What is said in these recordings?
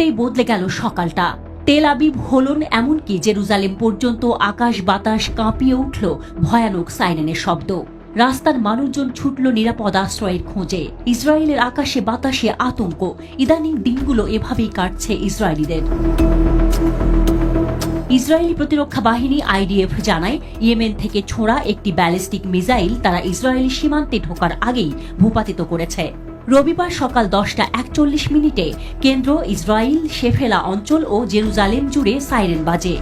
মুহূর্তেই বদলে গেল সকালটা। তেল আবিব, হোলন, এমনকি জেরুজালেম পর্যন্ত আকাশ বাতাস কাঁপিয়ে উঠল ভয়ানক সাইরেনের শব্দ। রাস্তার মানুষজন ছুটল নিরাপদ আশ্রয়ের খোঁজে। ইসরায়েলের আকাশে বাতাসে আতঙ্ক। ইদানিং দিনগুলো এভাবেই কাটছে ইসরায়েলিদের। ইসরায়েলি প্রতিরক্ষা বাহিনী আইডিএফ জানায়, ইয়েমেন থেকে ছোঁড়া একটি ব্যালিস্টিক মিসাইল তারা ইসরায়েলি সীমান্তে ঢোকার আগেই ভূপাতিত করেছে। রবিবার সকাল 10টা 41 কেন্দ্র ইসরায়েল, শেফেলা অঞ্চল ও জেরুজালেম জুড়ে সাইরেন বাজে।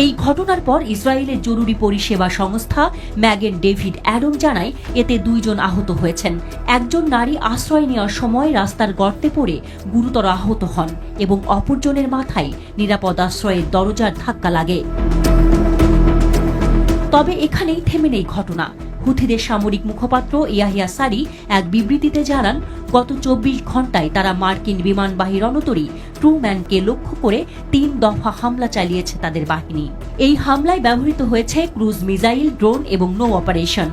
এই ঘটনার পর ইসরায়েলের জরুরি পরিষেবা সংস্থা ম্যাগেন ডেভিড অ্যাডম জানায়, এতে 2 জন আহত হয়েছেন। একজন নারী আশ্রয় নেওয়ার সময় রাস্তার গর্তে পড়ে গুরুতর আহত হন এবং অপরজনের মাথায় নিরাপদ আশ্রয়ের দরজার ধাক্কা লাগে। তবে এখানেই থেমে নেই ঘটনা। হুথিদের সামরিক মুখপাত্র ইয়াহিয়া সারি এক বিবৃতিতে জানান, গত 24 ঘণ্টায় তারা মার্কিন বিমানবাহী রণতরী ট্রুম্যানকে লক্ষ্য করে 3 দফা হামলা চালিয়েছে তাদের বাহিনী। এই হামলায় ব্যবহৃত হয়েছে ক্রুজ মিসাইল, ড্রোন এবং নৌ অপারেশন।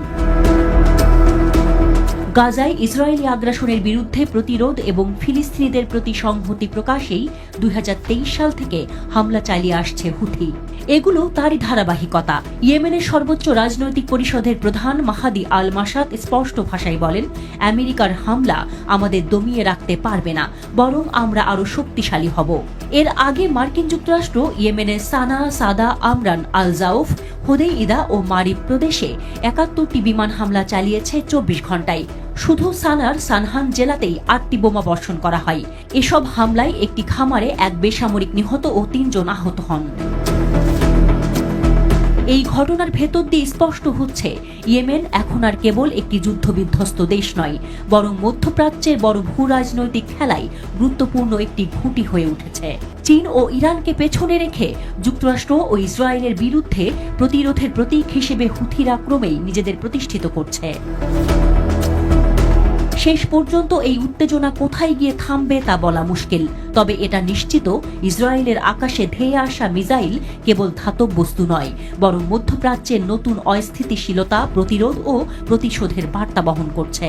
গাজায় ইসরায়েলি আগ্রাসনের বিরুদ্ধে প্রতিরোধ এবং ফিলিস্তিনিদের প্রতি সংহতি প্রকাশেই 2023 সাল থেকে হামলা চালিয়ে আসছে হুথি। এগুলো তারই ধারাবাহিকতা। ইয়েমেনের সর্বোচ্চ রাজনৈতিক পরিষদের প্রধান মাহাদি আল মাসাদ স্পষ্ট ভাষায় বলেন, আমেরিকার হামলা আমাদের দমিয়ে রাখতে পারবে না, বরং আমরা আরও শক্তিশালী হব। এর আগে মার্কিন যুক্তরাষ্ট্র ইয়েমেনের সানা, সাদা, আমরান, আল জাউফ, হোদেইদা ও মারিব প্রদেশে 71টি বিমান হামলা চালিয়েছে 24 ঘণ্টায়। শুধু সানার সানহান জেলাতেই 8টি বোমা বর্ষণ করা হয়। এসব হামলায় একটি খামারে এক বেসামরিক নিহত ও 3 জন আহত হন। এই ঘটনার ভেতর দিয়ে স্পষ্ট হচ্ছে, ইয়েমেন এখন আর কেবল একটি যুদ্ধবিধ্বস্ত দেশ নয়, বরং মধ্যপ্রাচ্যের বড় ভূ রাজনৈতিক খেলায় গুরুত্বপূর্ণ একটি খুঁটি হয়ে উঠেছে। চীন ও ইরানকে পেছনে রেখে যুক্তরাষ্ট্র ও ইসরায়েলের বিরুদ্ধে প্রতিরোধের প্রতীক হিসেবে হুথিরা ক্রমেই নিজেদের প্রতিষ্ঠিত করছে। শেষ পর্যন্ত এই উত্তেজনা কোথায় গিয়ে থামবে তা বলা মুশকিল। তবে এটা নিশ্চিত, ইসরায়েলের আকাশে ধেয়ে আসা মিসাইল কেবল ধাতব বস্তু নয়, বরং মধ্যপ্রাচ্যের নতুন অস্থিতিশীলতা, প্রতিরোধ ও প্রতিশোধের বার্তা বহন করছে।